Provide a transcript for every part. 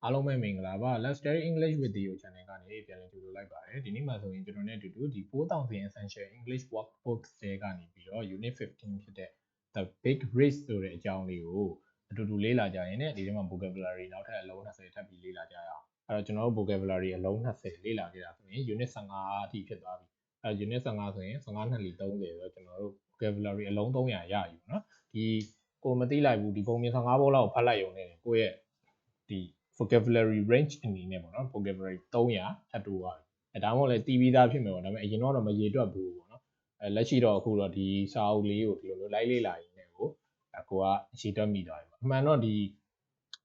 အားလုံးပဲမင်္ဂလာပါ Let's Study English with you channel ကနေပြန်လည်ကြိုဆိုလိုက်ပါတယ်ဒီနေ့မှာဆိုရင်ကျွန်တော်နဲ့အတူတူဒီ4000 essential English workbooks တွေကနေပြီးတော့ unit 15ဖြစ်တဲ့ the big race ဆိုတဲ့အကြောင်းလေးကိုအတူတူလေ့လာကြရင်ဒီထဲမှာ vocabulary နောက်ထပ်အလုံး20ထပ်ပြီးလေ့လာကြရအောင်အဲ့တော့ကျွန်တော်တို့ vocabulary အလုံး20လေ့လာခဲ့တာဆိုရင် unit 15အထိဖြစ်သွားပြီအဲ့ unit 15ဆိုရင်15နှစ်လီ30ဆိုတော့ကျွန်တော်တို့ vocabulary အလုံး300ရယူเนาะဒီကိုမသိလိုက်ဘူးဒီပုံမြင်15ပုံလောက်ဖတ်လိုက်ရုံနဲ့ကိုယ့်ရဲ့ဒီ vocabulary range အနေနဲ့ပေါ့နော် vocabulary 300ထပ်တိုးသွားပြီဒါမှမဟုတ်လည်းတီးပြီးသားဖြစ်မယ်ပေါ့ဒါပေမဲ့အရင်တော့မရေတွက်ဘူးပေါ့နော်လက်ရှိတော့အခုတော့ဒီစာအုပ်လေးကိုဒီလိုမျိုးလိုက်လေ့လာရင်းနဲ့ကိုကရေတွက်မိသွားပြီပေါ့အမှန်တော့ဒီ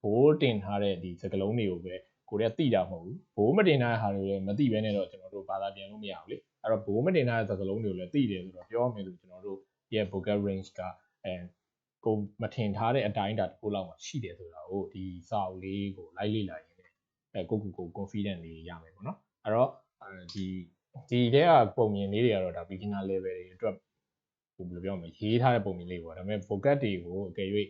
ဘိုးတင်ထားတဲ့ဒီစကလုံးတွေကိုပဲကိုယ်ကသိတာမဟုတ်ဘူးဘိုးမတင်ထားတဲ့ဟာတွေလည်းမသိဘဲနဲ့တော့ကျွန်တော်တို့ဘာသာပြန်လို့မရဘူးလေအဲ့တော့ဘိုးမတင်ထားတဲ့စကလုံးတွေကိုလည်းသိတယ်ဆိုတော့ပြောမယ်ဆိုကျွန်တော်တို့ရဲ့ vocabulary range ကကိုမထင်ထားတဲ့အတိုင်းအတာတစ်ခုလောက်မှရှိတယ်ဆိုတာကိုဒီစာအုပ်လေးကိုလိုက်လေ့လာရင်းနဲ့ကို confident လေးရမယ်ပေါ့နော်အဲ့တော့ဒီထဲကပုံမြင်လေးတွေကတော့ဒါ beginner level တွေအတွက်ဘယ်လိုပြောမလဲရေးထားတဲ့ပုံမြင်လေးပေါ့ဒါပေမဲ့ vocab တွေကိုအကယ်၍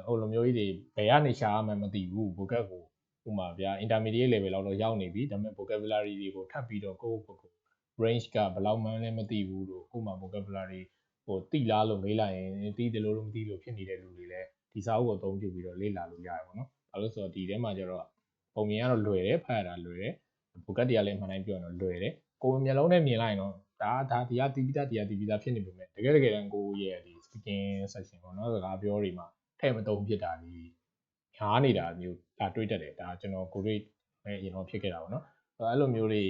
ဟိုလိုမျိုးကြီးတွေဘယ်ကနေရှာမှမသိဘူး vocab ကိုဥပမာဗျာ intermediate level လောက်တော့ရောက်နေပြီဒါပေမဲ့ vocabulary တွေကိုထပ်ပြီးတော့ကို range ကဘယ်လောက်မှန်းလည်းမသိဘူးလို့ဥပမာ vocabulary ဟိုတိလားလို့မေးလိုက်ရင်တီးတယ်လို့မသိလို့ဖြစ်နေတဲ့လူတွေလည်းဒီစာအုပ်ကိုအသုံးပြုပြီးတော့လေ့လာလို့ရတယ်ပေါ့နော်။ဘာလို့ဆိုတော့ဒီထဲမှာကျတော့ပုံမြင်ကတော့လွယ်တယ်ဖတ်ရတာလွယ်တယ်။ vocab တွေကလည်းအမှန်တိုင်းပြောရင်တော့လွယ်တယ်။ကိုယ်မျက်လုံးနဲ့မြင်လိုက်ရင်တော့ဒါဒီကတီးပြီးသားဖြစ်နေပေမဲ့တကယ်တမ်းကိုရဲ့ဒီ speaking section ပေါ့နော်စကားပြောတွေမှာထည့်မသုံးဖြစ်တာဒီညားနေတာမျိုးဒါတွေ့တတ်တယ်ဒါကျွန်တော်ကိုတွေ့အရင်တော့ဖြစ်ခဲ့တာပေါ့နော်။အဲ့လိုမျိုးတွေ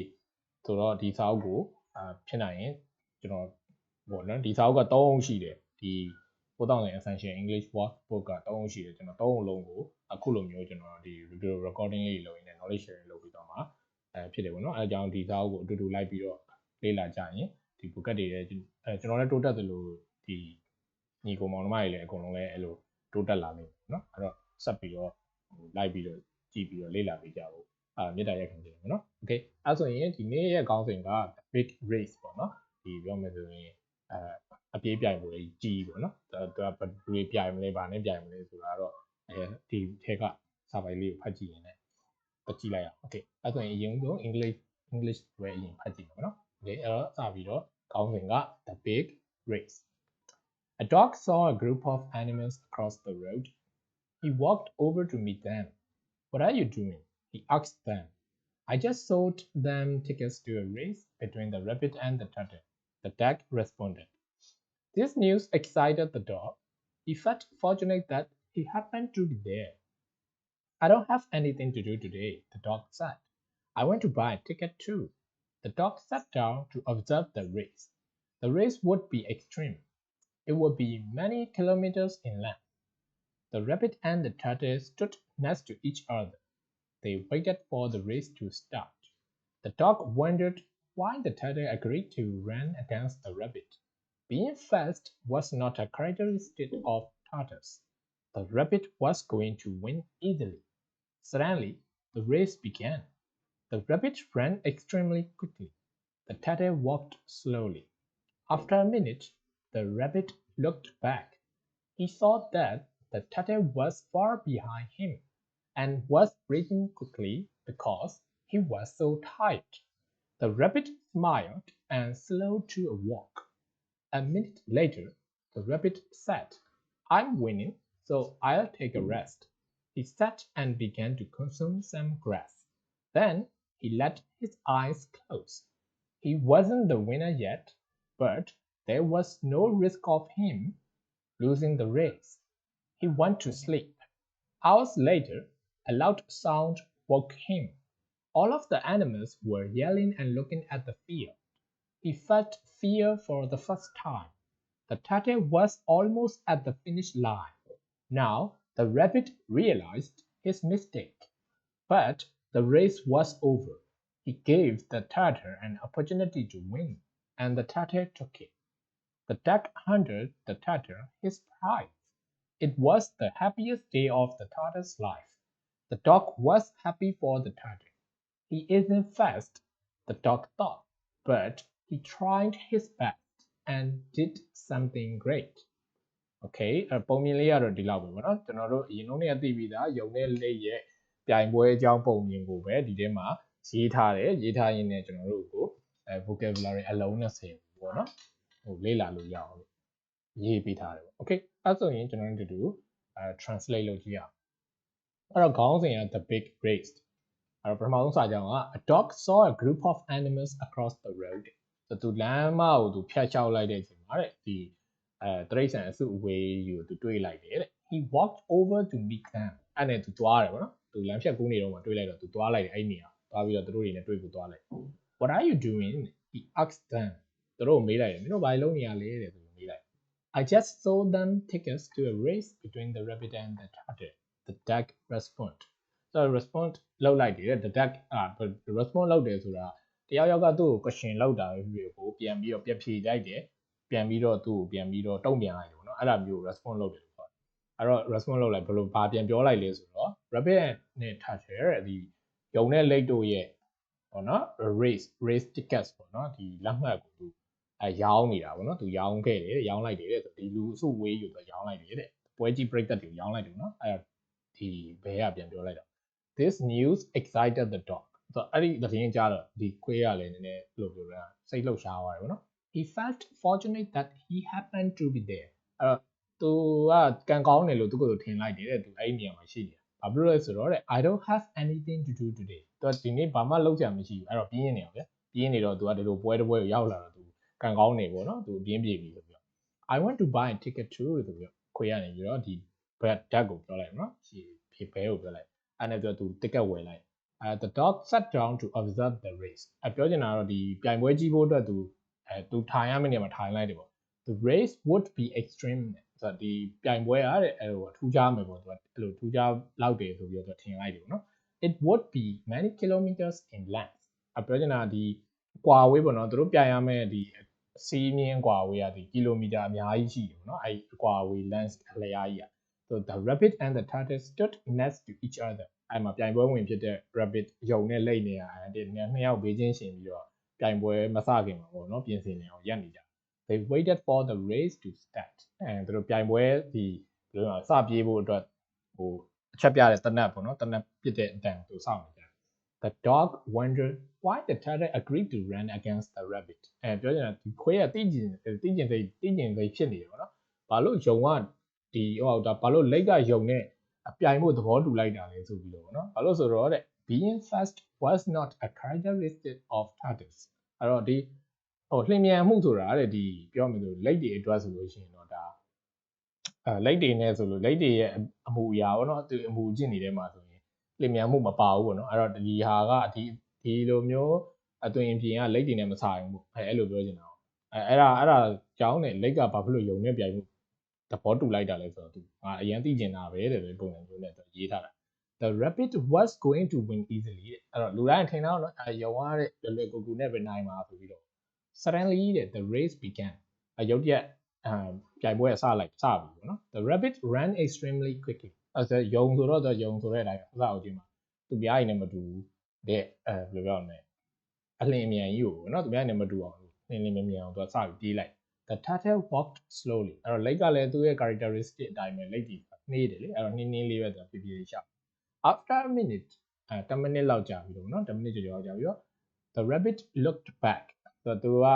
ဆိုတော့ဒီစာအုပ်ကိုဖြစ်နိုင်ရင်ကျွန်တော်ပေါ့နော်ဒီစာအုပ်က3အုပ်ရှိတယ်ဒီ4000 essential English workbook က3အုပ်ရှိတယ်ကျွန်တော်3အုပ်လုံးကိုအခုလိုမျိုးကျွန်တော်ဒီ video recording လေးလုပ်ရင်းနဲ့ knowledge sharing လုပ်ပြီးတော့မှဖြစ်တယ်ပေါ့နော်အဲအကြောင်းဒီစာအုပ်ကိုအတူတူလိုက်ပြီးတော့လေ့လာကြရင်ဒီ book တွေလည်းကျွန်တော်လည်းတိုးတက်သလိုဒီညီကိုမောင်နှမတွေလည်းအကုန်လုံးလည်းအဲ့လိုတိုးတက်လာမယ်เนาะအဲ့တော့ဆက်ပြီးတော့လိုက်ပြီးတော့ကြည့်ပြီးတော့လေ့လာပေးကြဖို့မေတ္တာရက်ခံတယ်ပေါ့နော် okay အဲ့ဆိုရင်ဒီနေ့ရဲ့ခေါင်းစဉ်က big race ပေါ့နော်ဒီပြောမယ်ဆိုရင်အပြေးပြိုင်ပွဲကြီးပေါ့နော်သူကဘယ်လိုပြိုင်မလဲဗာနဲ့ပြိုင်မလဲဆိုတာတော့ဒီထဲကစာပိုင်လေးကိုဖတ်ကြည့်ရင်လည်းကြည့်လိုက်အောင် okay အဲ့ဆိုရင်အရင်ဆုံး English ပဲအရင်ဖတ်ကြည့်မယ်နော် okay အဲ့တော့စပြီးတော့ခေါင်းစဉ်က the big race A dog saw a group of animals across the road. He walked over to meet them. What are you doing? He asked them. I just sold them tickets to a race between the rabbit and the turtle. The dog responded. This news excited the dog. He felt fortunate that he happened to be there. I don't have anything to do today, the dog said. I want to buy a ticket too. The dog sat down to observe the race. The race would be extreme. It would be many kilometers in length. The rabbit and the turtle stood next to each other. They waited for the race to start. The dog wondered why the turtle agreed to run against the rabbit. Being fast was not a characteristic of turtles. The rabbit was going to win easily. Suddenly, the race began. The rabbit ran extremely quickly. The turtle walked slowly. After a minute, the rabbit looked back. He saw that the turtle was far behind him and was breathing quickly because he was so tired. The rabbit smiled and slowed to a walk. A minute later, the rabbit said, I'm winning, so I'll take a rest. He sat and began to consume some grass. Then he let his eyes close. He wasn't the winner yet, but there was no risk of him losing the race. He went to sleep. Hours later, a loud sound woke him. All of the animals were yelling and looking at the field. He felt fear for the first time. The turtle was almost at the finish line. Now the rabbit realized his mistake. But the race was over. He gave the turtle an opportunity to win, and the turtle took it. The duck handed the turtle his prize. It was the happiest day of the turtle's life. The dog was happy for the turtle. He isn't fast, the dog thought, but he tried his best and did something great. Okay ပုံမြင်လေးကတော့ဒီလောက်ပဲပေါ့နော်ကျွန်တော်တို့အရင်ဆုံးနေသိပြီးသားယုံနဲ့လက်ရဲ့ ပြိုင်ပွဲအကြောင်းပုံမြင်ကိုပဲဒီထဲမှာရေးထားတယ်ရေးထားရင်းနဲ့ကျွန်တော်တို့ကိုvocabulary အလုံး20ပေါ့နော်ဟိုလေ့လာလို့ရအောင်ရေးပေးထားတယ်ပေါ့ okay အဲ့ဆိုရင်ကျွန်တော်တို့တူtranslate လုပ်ကြည့်ရအောင်အဲ့တော့ခေါင်းစဉ်က the big race အဲ့တော့ပထမဆုံးစာကြောင်းက a dog saw a group of animals across the road သူလမ်းမကိုသူဖြတ်လျှောက်လိုက်တဲ့အချိန်မှာတဲ့ဒီတရိတ်ဆန်အစုအဝေးကိုသူတွေးလိုက်တယ်တဲ့ he walked over to meet them အဲ့နဲ့သူသွားတယ်ပေါ့နော်သူလမ်းဖြတ်ကူးနေတော့မှတွေးလိုက်တော့သူသွားလိုက်တယ်အဲ့နေရာသွားပြီးတော့သူတို့တွေနဲ့တွေ့ဖို့သွားလိုက် what are you doing he asked them သူတို့မေးလိုက်တယ်မင်းတို့ဘာလုပ်နေရလဲတဲ့သူမေးလိုက် I just saw them take us to a race between the rabbit and the turtle the duck respond so respond လောက်လိုက်တယ် the duck respond လောက်တယ်ဆိုတာတယောက်ယောက်ကသူ့ကို question လောက်တာပဲဖြစ်ကိုပြန်ပြီးတော့ပြဖြေလိုက်တယ်ပြန်ပြီးတော့သူ့ကိုပြန်ပြီးတော့တုံ့ပြန်လိုက်တယ်ပေါ့နော်အဲ့ဒါမျိုး respond လုပ်တယ်လို့ခေါ်တယ်အဲ့တော့ respond လုပ်လိုက်ဘယ်လိုဘာပြန်ပြောလိုက်လဲဆိုတော့ rabbit နဲ့ turtle တဲ့ဒီယုံနဲ့လိတ်တို့ရဲ့ပေါ့နော် race tickets ပေါ့နော်ဒီလက်မှတ်ကိုသူရောင်းနေတာပေါ့နော်သူရောင်းခဲ့တယ်ရောင်းလိုက်တယ်တဲ့ဒီလူအစုဝေးယူတော့ရောင်းလိုက်တယ်တဲ့ပွဲကြီး break တက်တွေကိုရောင်းလိုက်တယ်နော်အဲ့ဒီဘဲကပြန်ပြောလိုက်တော့ this news excited the dog ဆိုတော့အဲ့ဒီသတင်းကြားတော့ဒီခွေးကလည်းနည်းနည်းဘယ်လိုပြောလဲစိတ်လှုပ်ရှားသွားတယ်ပေါ့နော် he felt fortunate that he happened to be there အဲ့တော့သူကကံကောင်းတယ်လို့သူကထင်လိုက်တယ်တဲ့သူအဲ့ဒီနေရာမှာရှိတယ်ဘာဖြစ်လို့လဲဆိုတော့တဲ့ I don't have anything to do today သူဒီနေ့ဘာမှလုပ်ကြမရှိဘူးအဲ့တော့ပြင်းနေအောင်ဗျပြင်းနေတော့သူကဒီလိုပွဲတစ်ပွဲကိုရောက်လာတော့သူကံကောင်းနေပေါ့နော်သူပြင်းပြေပြီဆိုပြီးတော့ I want to buy a ticket too ဆိုပြီးတော့ခွေးကနေပြီးတော့ဒီဘက်ဓာတ်ကိုပြောလိုက်နော်ဖြေဘဲကိုပြောလိုက်အဲ့နဲ့ပြောသူ ticket ဝယ်လိုက်the dog sat down to observe the race ပြောချင်တာတော့ဒီပြိုင်ပွဲကြီးဖို့အတွက်သူထိုင်ရမယ့်နေရာမှာထိုင်လိုက်တယ်ပေါ့ the race would be extreme ဆိုတော့ဒီပြိုင်ပွဲအားတဲ့အဲ့လိုထူးခြားမယ်ပေါ့သူကအဲ့လိုထူးခြားလောက်တယ်ဆိုပြီးတော့ထင်လိုက်တယ်ပေါ့နော် it would be many kilometers in length ပြောချင်တာဒီကွာဝေးပေါ့နော်သူတို့ပြိုင်ရမယ့်ဒီစီးမြင်းကွာဝေးကဒီကီလိုမီတာအများကြီးရှိတယ်ပေါ့နော်အဲ့ကွာဝေး length အလျားကြီးอ่ะ so the rabbit and the turtle stood next to each other အဲ့မှာပြိုင်ပွဲဝင်ဖြစ်တဲ့ rabbit ယုံနဲ့လိတ်နေရတဲ့နှစ်ယောက်ဘေးချင်းရှင်ပြီးတော့ပြိုင်ပွဲမစခင်မှာပေါ့နော်ပြင်ဆင်နေအောင်ရပ်နေကြ they waited for the race to start သူတို့ပြိုင်ပွဲဒီဘယ်လိုလဲစပြေးဖို့အတွက်ဟိုအချက်ပြတဲ့တနက်ပေါ့နော်တနက်ပြစ်တဲ့အတန်သူစောင့်နေကြ the dog wondered why the turtle agreed to run against the rabbit ပြောချင်တာဒီခွေးကတိကျင်စိတ်ဖြစ်နေတယ်ပေါ့နော်ဘာလို့ယုံကဒီဟိုဒါဘာလို့လိတ်ကယုံနဲ့ပြိုင်ဖို့သဘောတူလိုက်တာလဲဆိုပြီးတော့ပေါ့နော်ဘာလို့ဆိုတော့တဲ့ being fast was not a characteristic of turtles အဲ့တော့ဒီလျင်မြန်မှုဆိုတာတဲ့ဒီပြောမယ်ဆိုလိတ်တွေအတွက်ဆိုလို့ရှိရင်တော့ဒါလိတ်တွေနဲ့ဆိုလို့လိတ်တွေရဲ့အမှုအရာပေါ့နော်သူအမှုကျင့်နေတဲ့မှာဆိုရင်လျင်မြန်မှုမပါဘူးပေါ့နော်အဲ့တော့ဒီဟာကဒီလိုမျိုးအသွင်ပြင်ကလိတ်တွေနဲ့မဆိုင်ဘူးအဲ့လိုပြောချင်တာအဲ့ဒါကြောင်းနဲ့လိတ်ကဘာဖြစ်လို့ယုံနဲ့ပြိုင်မှုသဘောတူလိုက်တာလဲဆိုတော့သူအရင်သိကျင်တာပဲတဲ့ပုံစံမျိုးနဲ့သူရေးထားတာ the rabbit was going to win easily တဲ့အဲ့တော့လူတိုင်းထင်တော့နော်ယုံရတဲ့လွယ်ကူကူနဲ့ပဲနိုင်မှာဆိုပြီးတော့ suddenly the race began ရုတ်တရက်ပြိုင်ပွဲစပြီပေါ့နော် the rabbit ran extremely quickly အဲ့ဒါယုံဆိုတော့ယုံဆိုတဲ့အတိုင်းအစအုပ်ကြီးမှာသူပြားရည်နဲ့မတူတဲ့ဘယ်လိုပြောမလဲအလင်းအမြန်ကြီးကိုနော်သူပြားရည်နဲ့မတူအောင်လင်းမြန်အောင်သူကစပြီးပြေးလိုက် the turtle walked slowly အဲ့တော့လိတ်ကလည်းသူ့ရဲ့ characteristic အတိုင်းပဲလိတ်ကြီးနှေးတယ်လေအဲ့တော့နှင်းလေးပဲသူဖြည်းဖြည်းလေးရှောက် after a minute 10 minute လောက်ကြာပြီလို့နော်10 minute ကျော်ကြာပြီတော့ the rabbit looked back ဆိုတော့သူက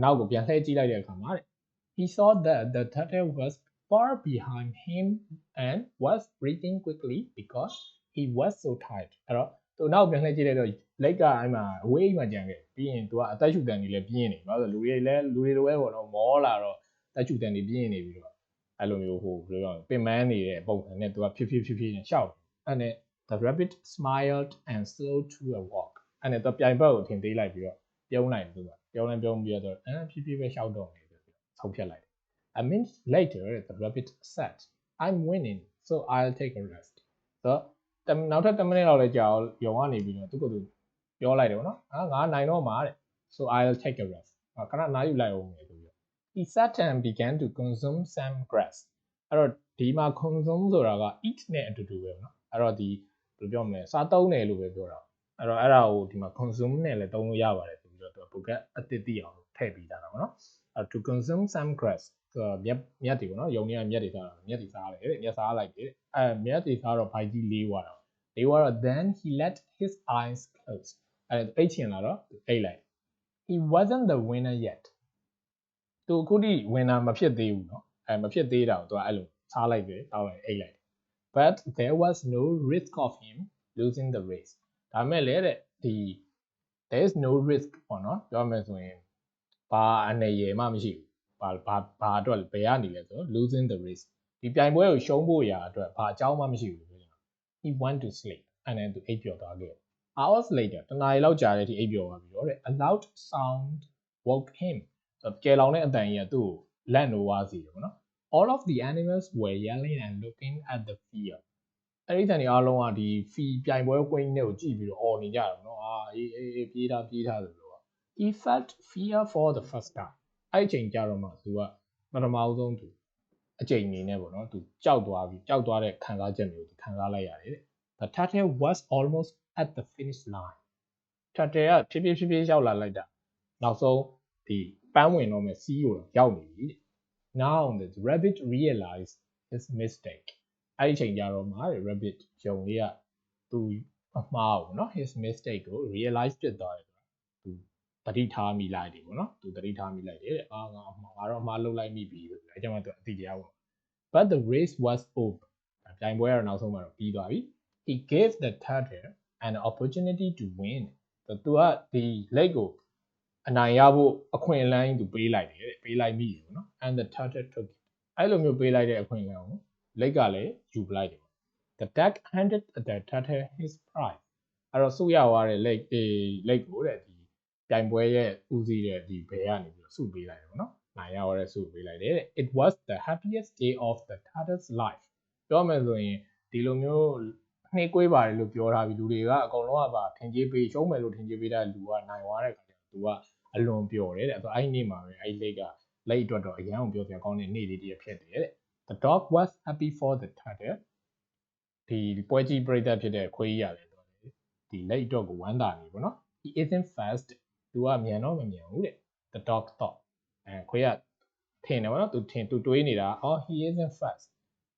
နောက်ကိုပြန်လှည့်ကြည့်လိုက်တဲ့အခါမှာတဲ့ he saw that the turtle was far behind him and was breathing quickly because he was so tired အဲ့တော့သူနောက်ပြန်လှည့်ကြည့်လိုက်တော့လိတ်ကအဲ့မှာအဝေးမှာကြံခဲ့ပြီးရင်သူကအသက်ရှူတန်ကြီးလည်းပြင်းနေဘာလို့လဲလူတွေလိုပဲပေါ့နော်မောလာတော့အသက်ရှူတန်ကြီးပြင်းနေပြီးတော့အဲ့လိုမျိုးဟိုဘယ်လိုပြောပင်ပန်းနေတဲ့ပုံစံနဲ့သူကဖြည်းဖြည်းနဲ့ရှောက်အဲ့နဲ့ the rabbit smiled and slowed to a walk အဲ့နဲ့သူပြိုင်ဘက်ကိုထင်သေးလိုက်ပြီးတော့ပြုံးလိုက်သူကပြုံးပြီးတော့ဖြည်းဖြည်းပဲရှောက်တော့နေတယ်ဆုံးဖြတ်လိုက် A minute later the rabbit said I'm winning so I'll take a rest ဆိုတော့နောက်ထပ်10မိနစ်လောက်လဲကြာအောင်ယုံကနေပြီးတော့သူကသူပြောလိုက်တယ်ဗောနော်ငါနိုင်တော့မှာတဲ့ so I'll take a rest ခဏနားယူလိုက်အောင်မယ်ဆိုပြီးတော့ he sat and began to consume some grass အဲ့တော့ဒီမှာ consume ဆိုတာက eat နဲ့အတူတူပဲဗောနော်အဲ့တော့ဒီဘယ်လိုပြောမလဲစားသုံးတယ်လို့ပဲပြောတာအဲ့တော့အဲ့ဒါကိုဒီမှာ consume နဲ့လည်းသုံးလို့ရပါတယ်ဆိုပြီးတော့သူက vocab အသစ်သိအောင်ထည့်ပေးတာဗောနော်to consume some grass မြက်တွေဗောနော်ယုံနေရမြက်တွေစားတယ်တဲ့မြက်စားလိုက်တယ်မြက်တွေစားတော့ဘိုက်ကြီးလေးွားတာ They were then he let his eyes close. He wasn't the winner yet. သူအခုထိ winner မဖြစ်သေးဘူးเนาะမဖြစ်သေးတာကိုသူကအဲ့လိုထားလိုက်တယ်တောက်လိုက်အိတ်လိုက်တယ် but there was no risk of him losing the race ဒါမဲ့လေတဲ့ဒီ there is no risk ပေါ့เนาะပြောမယ်ဆိုရင်ဘာအနေရမှမရှိဘူးဘာအတွက်ဘယ်ကနေလဲဆို losing the race ဒီပြိုင်ပွဲကိုရှုံးဖို့ရာအတွက်ဘာအကြောင်းမှမရှိဘူးပြောချင်တာ he went to sleep and then သူအိပ်ပျော်သွားခဲ့ hours later တနားရီလောက်ကြာတဲ့အထိအိပ်ပျော်သွားပြီးတော့တဲ့ a loud sound woke him ကျဲလောင်တဲ့အတန်ကြီးကသူ့ကိုလန့်လို့ဝါစီတယ်ပေါ့နော် all of the animals were yelling and looking at the field အဲ့ဒီတန်တွေအားလုံးကဒီ field ပြိုင်ပွဲကွင်းတွေကိုကြည့်ပြီးတော့အော်နေကြတယ်ပေါ့နော်အေးပြေးထားဆိုလို့ he felt fear for the first time အဲ့အချိန်ကြတော့မှသူကပထမဆုံးသူအချိန်အနေနဲ့ပေါ့နော်သူကြောက်သွားတဲ့ခံစားချက်မျိုးသူခံစားလိုက်ရတယ်တဲ့ the turtle was almost at the finish line turtle ကဖြည်းဖြည်းရောက်လာလိုက်တာနောက်ဆုံးဒီပန်းဝင်တော့မဲ့စီးကိုရောက်နေပြီတဲ့ now the rabbit realized his mistake အဲ့ဒီအချိန်ကြတော့မှ rabbit ယုံလေးကသူအမှားကိုနော် his mistake ကို realize ဖြစ်သွားတယ်သူတတိထားမိလိုက်တယ်ပေါ့နော်သူတတိထားမိလိုက်တယ်တဲ့ငါတော့အမှားလုပ်လိုက်မိပြီဆိုအဲကြောင့်မှသူအတိတရားပေါ့ but the race was over ပြိုင်ပွဲကတော့နောက်ဆုံးမှတော့ပြီးသွားပြီ he gave the turtle an opportunity to win သူကဒီ lake ကိုအနိုင်ရဖို့အခွင့်အလမ်းသူပေးလိုက်တယ်တဲ့ပေးလိုက်မိတယ်ပေါ့နော် and the turtle took it အဲ့လိုမျိုးပေးလိုက်တဲ့အခွင့်အလမ်းကို lake ကလည်းယူပလိုက်တယ် the duck handed the turtle his prize အဲ့တော့စုရသွားတဲ့ lake ကိုတဲ့ဒီပြိုင်ပွဲရဲ့ဦးစီးတဲ့ဒီဘယ်ကနေပြီးစုပေးလိုက်တယ်ပေါ့နော်နိုင်ရတဲ့စုပေးလိုက်တယ်တဲ့ it was the happiest day of the turtle's life ပြောမယ်ဆိုရင်ဒီလိုမျိုးနှေးကွေးပါတယ်လို့ပြောထားပြီးလူတွေကအကုန်လုံးကပါထင်ကြီးပေးရှုံးမယ်လို့ထင်ကြီးပေးတဲ့လူကနိုင်သွားတဲ့ခါကျသူကအလွန်ပျော်တယ်တဲ့အဲ့ဒီနေ့မှာပဲအဲ့ lake က lake အတွက်တော့အရန်ကိုပြောစရာကောင်းတဲ့နေ့လေးတစ်ရက်ဖြစ်တယ်တဲ့ the dog was happy for the turtle ဒီပွဲကြီးပြိတ္တဖြစ်တဲ့ခွေးကြီးရတယ်ဒီ lake အတွက်ကိုဝမ်းသာနေပေါ့နော် he isn't fast သူကမြန်တော့မမြန်ဘူးတဲ့ the dog thought ခွေးကထင်တယ်ပေါ့နော်သူတွေးနေတာ he isn't fast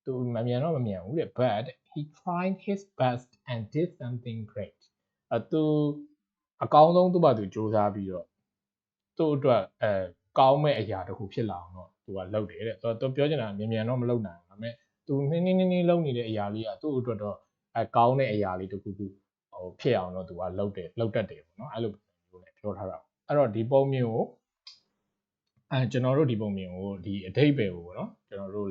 သူမမြန်တော့မမြန်ဘူးတဲ့ but he tried his best and did something great သူအကောင်းဆုံးသူ့ဘာသူစူးစမ်းပြီးတော့သူ့အတွက်ကောင်းမဲ့အရာတစ်ခုဖြစ်လာအောင်တော့သူကလုပ်တယ်တဲ့ဆိုတော့သူပြောချင်တာမြန်တော့မလုပ်နိုင်ဘူးဒါပေမဲ့သူနှင်းလုပ်နေတဲ့အရာလေးကသူ့အတွက်တော့ကောင်းတဲ့အရာလေးတစ်ခုဖြစ်အောင်တော့သူကလုပ်တတ်တယ်ပေါ့နော်အဲ့လိုမျိုးနဲ့ပြောထားတာအဲ့တော့ဒီပုံမြင်ကိုကျွန်တော်တို့ဒီပုံမြင်ကိုဒီအဓိပ္ပာယ်ကိုပေါ့နော်ကျွန်တော်တို့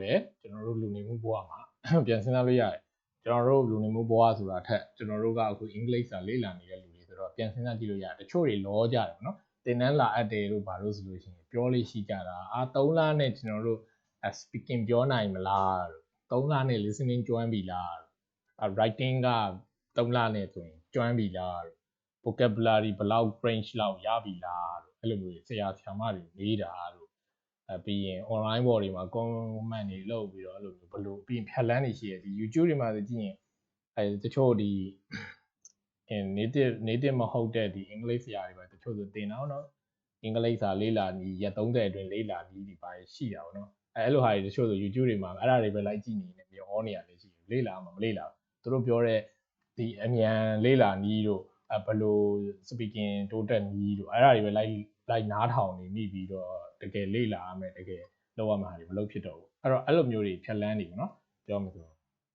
လူနေမှုဘဝမှာပြန်စဉ်းစားလို့ရတယ်ကျွန်တော်တို့လူနေမှုဘဝဆိုတာထက်ကျွန်တော်တို့ကအခုအင်္ဂလိပ်စာလေ့လာနေတဲ့လူတွေဆိုတော့ပြန်စဉ်းစားကြည့်လို့ရတယ်တချို့တွေလောကြတယ်ပေါ့နော်သင်တန်းလာအပ်တယ်လို့ဘာလို့ဆိုလို့ရှိရင်ပြောလေးရှိကြတာ3လနဲ့ကျွန်တော်တို့ speaking ပြောနိုင်မလား3လနဲ့ listening ကျွမ်းပြီလား writing က3လနဲ့ဆိုရင်ကျွမ်းပြီလား vocabulary ဘလောက် range လောက်ရပြီလားအဲ့လိုမျိုးဆရာဆရာမတွေမေးတာတို့ပြီးရင် online ပေါ်တွေမှာ comment တွေလုပ်ပြီးတော့အဲ့လိုမျိုးဘလို့ပြီးရင်ဖြတ်လန်းနေရှိရဒီ YouTube တွေမှာဆိုကြည့်ရင်တချို့ဒီ native မဟုတ်တဲ့ဒီအင်္ဂလိပ်ဆရာတွေပါတချို့ဆိုတင်တော့နော်အင်္ဂလိပ်စာလေ့လာနေရက်30အတွင်းလေ့လာပြီးဒီပါရှိတာပေါ့နော်အဲ့လိုဟာတွေတချို့ဆို YouTube တွေမှာအဲ့ဒါတွေပဲလိုက်ကြည့်နေတယ်ပြောနေရတယ်ရှိလေ့လာမှာမလေ့လာသူတို့ပြောတဲ့ဒီအမြန်လေ့လာနည်းတို့ဘလို့ speaking တိုးတက်နည်းတို့အဲ့ဒါတွေပဲလိုက်နားထောင်နေမိပြီးတော့တကယ်လေ့လာရမယ်တကယ်လောက်ရမှာတွေမလုပ်ဖြစ်တော့ဘူးအဲ့လိုမျိုးတွေဖြတ်လန်းနေပေါ့နော်ပြောမှဆို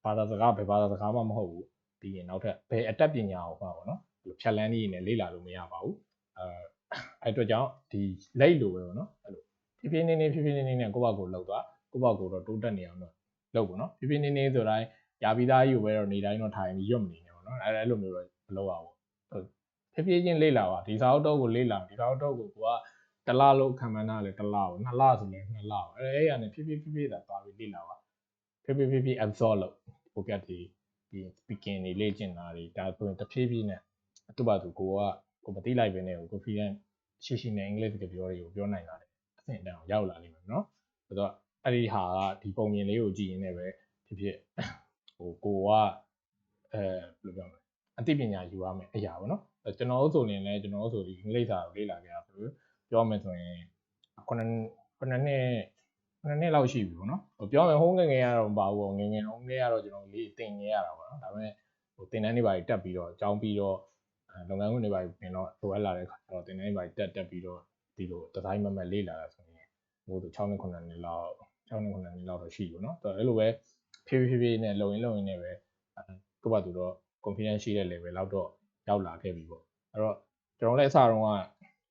ဘာသာစကားဘယ်ဘာသာစကားမှမဟုတ်ဘူးပြီးရင်နောက်ထပ်ဘယ်အတတ်ပညာကိုမှပေါ့နော်ဖြတ်လန်းနေနေလေ့လာလို့မရပါဘူးအဲ့အတွက်ကြောင့်ဒီလက်လိုပဲပေါ့နော်အဲ့လိုဖြည်းဖြည်းနေနဲ့ကိုယ့်ဘာကိုလှုပ်သွားကိုယ့်ဘာကိုတော့တိုးတက်နေအောင်တော့လှုပ်ပေါ့နော်ဖြည်းဖြည်းနေဆိုတိုင်းရာပြီးသားကြီးကိုပဲတော့နေတိုင်းတော့ထိုင်ပြီးရွတ်မနေနဲ့ပေါ့နော်အဲ့လိုမျိုးတော့မလုပ်အောင်ဖြည်းဖြည်းချင်းလေ့လာပါဒီစာအုပ်တော့ကိုလေ့လာဒီစာအုပ်တော့ကိုကတလလို့ခံမှန်းတာလေတလကို2လဆိုရင်2လအဲ့ရနေဖြည်းဖြည်းသာသွားပြီးလေ့လာပါဖြည်း absorb လုပ်ပိုပြတ်ဒီ speaking တွေလေ့ကျင့်တာတွေဒါဆိုရင်တဖြည်းဖြည်းနဲ့သူ့ဘာသူကိုမသိလိုက်ပဲနဲ့ကို confident ရှိနေအင်္ဂလိပ်စကားပြောတွေကိုပြောနိုင်တာလေအဆင့်အတန်းကိုရောက်လာလိမ့်မယ်နော်ဆိုတော့အဲ့ဒီဟာကဒီပုံမြင်လေးကိုကြည့်ရင်းနဲ့ပဲဖြစ်ကိုကဘယ်လိုပြောမလဲအသိပညာယူရမယ်အရာပေါ့နော်ကျွန်တော်တို့ဆိုရင်လည်းကျွန်တော်တို့ဆိုဒီအင်္ဂလိပ်စာကိုလေ့လာခဲ့တာဆိုပြောမယ်ဆိုရင်9နှစ်လောက်ရှိပြီပေါ့နော်ပြောမယ်ဟိုးငယ်ကတော့မပါဘူးပေါ့ငယ်တော့ငယ်ကတော့ကျွန်တော်လေးသင်နေရတာပေါ့နော်ဒါပေမဲ့ သင်တန်းတွေပါတက်ပြီးတော့အကြောင်းပြီးတော့လုပ်ငန်းခွင်တွေပါပြင်တော့လိုအပ်လာတဲ့ခါကျတော့သင်တန်းတွေပါတက်ပြီးတော့ဒီလိုဒီဇိုင်းမလေ့လာတာဆိုရင်ဟို6နှစ်9နှစ်လောက်တော့ရှိဘူးเนาะအဲ့လိုပဲဖြည်းနဲ့လုံရင်းနဲ့ပဲကိုယ့်ဘာသူတော့ confidence ရှိတဲ့ level လောက်တော့ရောက်လာခဲ့ပြီပေါ့အဲ့တော့ကျွန်တော်လည်းအစတုန်းက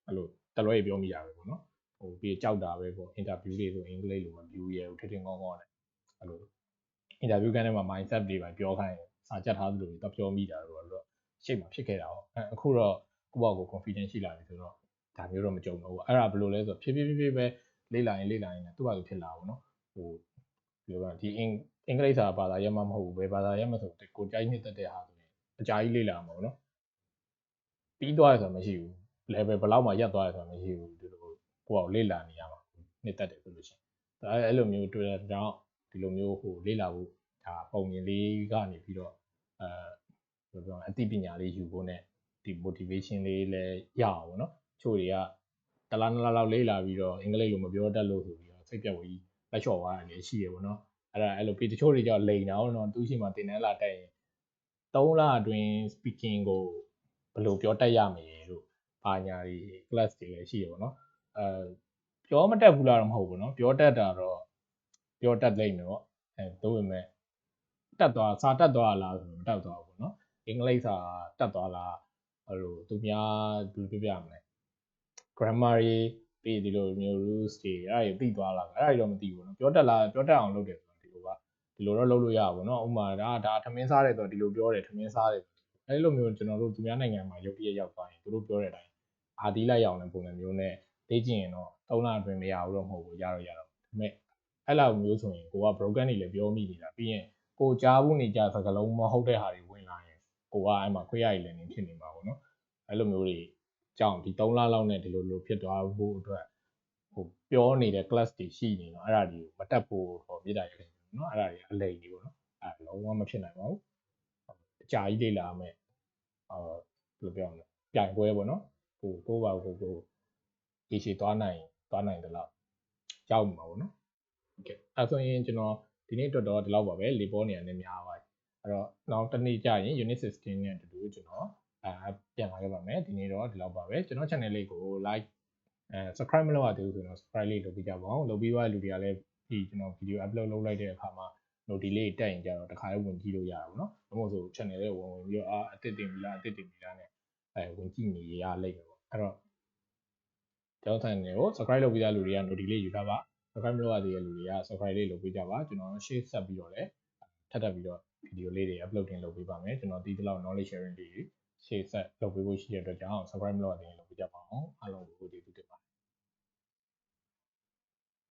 အဲ့လိုတလွဲပြောမိတာပဲပေါ့နော်ဟိုပြီးကြောက်တာပဲပေါ့ interview တွေဆိုအင်္ဂလိပ်လိုမပြောရဘူးထထကောင်းနဲ့အဲ့လို interview ကန်းထဲမှာ mindset တွေပါပြောခိုင်းစာကြက်ထားသလိုတော့ပြောမိတာတော့ရှေ့မှာဖြစ်ခဲ့တာပေါ့အခုတော့ကိုယ့်ဘာကို confidence ရှိလာပြီဆိုတော့ဒါမျိုးတော့မကြုံတော့ဘူးအဲ့ဒါဘယ်လိုလဲဆိုတော့ဖြည်းပဲလေ့လာရင်သူ့ဘာသူဖြစ်လာဘူးเนาะဟိုပြောပါဒီအင်္ဂလိပ်စာဘာသာရပ်မှမဟုတ်ဘူးဘယ်ဘာသာရပ်မှဆိုကိုကြိုက်နှစ်သက်တဲ့ဟာဆိုရင်အကြာကြီးလေ့လာမှာပေါ့နော်ပြီးသွားရဆိုတာမရှိဘူး level ဘယ်လောက်မှရပ်သွားရဆိုတာမရှိဘူးဒီလိုကိုယ့်ဘာကိုလေ့လာနေရမှာနှစ်သက်တယ်ဆိုလို့ရှိရင်အဲ့လိုမျိုးတွေ့တဲ့ကြောင့်ဒီလိုမျိုးဟိုလေ့လာဖို့ဒါပုံမြင်လေးကနေပြီးတော့ဘယ်လိုပြောလဲအသိပညာလေးယူဖို့ ਨੇ ဒီ motivation လေးလည်းရအောင်ပေါ့နော်ချို့တွေကတလားနှစ်လားလောက်လေ့လာပြီးတော့အင်္ဂလိပ်လိုမပြောတတ်လို့ဆိုပြီးတော့စိတ်ပြတ်ဝေးလက်လျှော့သွားတာလည်းရှိရပေါ့နော်အဲ့လိုပြီးတချို့တွေကြောင့်လိန်တာပေါ့နော်သူရှိမှတင်တန်းလာတက်ရင်3လအတွင်း speaking ကိုဘယ်လိုပြောတတ်ရမယ်လို့ဘာညာတွေ class တွေလည်းရှိရပေါ့နော်ပြောမတက်ဘူးလားတော့မဟုတ်ဘူးနော်ပြောတတ်တာတော့ပြောတတ်လိမ့်မယ်ပေါ့သို့ပေမဲ့စာတက်သွားလားဆိုတော့မတက်သွားဘူးပေါ့နော်အင်္ဂလိပ်စာတက်သွားလားအဲ့လိုသူများဘယ်လိုပြောပြမလဲ grammar တွေပြီးဒီလိုမျိုး rules တွေအဲ့ဒါတွေသိသွားလားအဲ့ဒါတွေတော့မသိဘူးနော်ပြောတတ်အောင်လုပ်တယ်ဆိုတော့ဒီလိုတော့လုပ်လို့ရပါဘူးเนาะဥပမာဒါထမင်းစားတယ်ဆိုတော့ဒီလိုပြောတယ်ထမင်းစားတယ်အဲ့လိုမျိုးကျွန်တော်တို့သူများနိုင်ငံမှာရုပ်ပြရောက်သွားရင်သူတို့ပြောတဲ့အတိုင်းအာသီးလိုက်အောင်တဲ့ပုံစံမျိုးနဲ့သိကျင်ရင်တော့3လအတွင်းမရဘူးတော့မဟုတ်ဘူးရတော့ဒါပေမဲ့အဲ့လိုမျိုးဆိုရင်ကိုက broken တွေလည်းပြောမိနေတာပြီးရင်ကိုကြားဘူးနေကြစကားလုံးမဟုတ်တဲ့ဟာတွေဝင်လာရင်ကိုကအဲ့မှာခွေးရည်လည်းနေဖြစ်နေမှာပေါ့နော်အဲ့လိုမျိုးတွေကြောင့်ဒီ3လလောက်နဲ့ဒီလိုဖြစ်သွားဖို့အတွက်ဟိုပြောနေတဲ့ class တွေရှိနေတော့အဲ့ဒါတွေကိုမတက်ဖို့ဟောပြတာရတယ်เนาะအဲ့ဒါတွေအလိမ်ကြီးပေါ့နော်အဲ့လုံးဝမဖြစ်နိုင်ပါဘူးအကြာကြီးလေ့လာမယ်ဘယ်လိုပြောမလဲပြိုင်ပွဲပေါ့နော်ကိုပါကိုဒီရှိသွားနိုင်တယ်လို့ကြောက်မှာပေါ့နော်โอเคအဲ့ဆိုရင်ကျွန်တော်ဒီနေ့တော့ဒီလောက်ပါပဲလေပေါ်နေရတယ်များပါတယ်အဲ့တော့နောက်တစ်နေ့ကြာရင် unit 16နဲ့တူကျွန်တော်ပြန်လာခဲ့ပါမယ်ဒီနေ့တော့ဒီလောက်ပါပဲကျွန်တော် channel လေးကို like subscribe မလုပ်ရသေးဘူးဆိုတော့ subscribe လေးလုပ်ပေးကြပါအောင်လုပ်ပြီးသွားတဲ့လူတွေကလည်းဒီကျွန်တော် video upload လုပ်လိုက်တဲ့အခါမှာ note လေးတက်ရင်ကြတော့တခါလေးဝင်ကြည့်လို့ရတာပေါ့နော်။ဒါမှမဟုတ်ဆို channel လေးဝင်ပြီးတော့အသစ်တင်ပြီလားနဲ့ဝင်ကြည့်နေရလိမ့်မယ်ပေါ့။အဲ့တော့ကျွန်တော် channel ကို subscribe လုပ်ပြီးသားလူတွေက note လေးယူထားပါ။ subscribe မလုပ်ရသေးတဲ့လူတွေက subscribe လေးလုပ်ပေးကြပါ။ကျွန်တော်ရှေ့ဆက်ပြီးတော့လည်းထပ်ပြီးတော့ video လေးတွေ upload တင်လုပ်ပေးပါမယ်။ကျွန်တော်ဒီလောက် knowledge sharing တွေရှေ့ဆက်လုပ်ပေးဖို့ရှိတဲ့အတွက်ကြောင့် subscribe မလုပ်ရသေးရင်လုပ်ပေးကြပါအောင်။အားလုံးကိုကျေးဇူး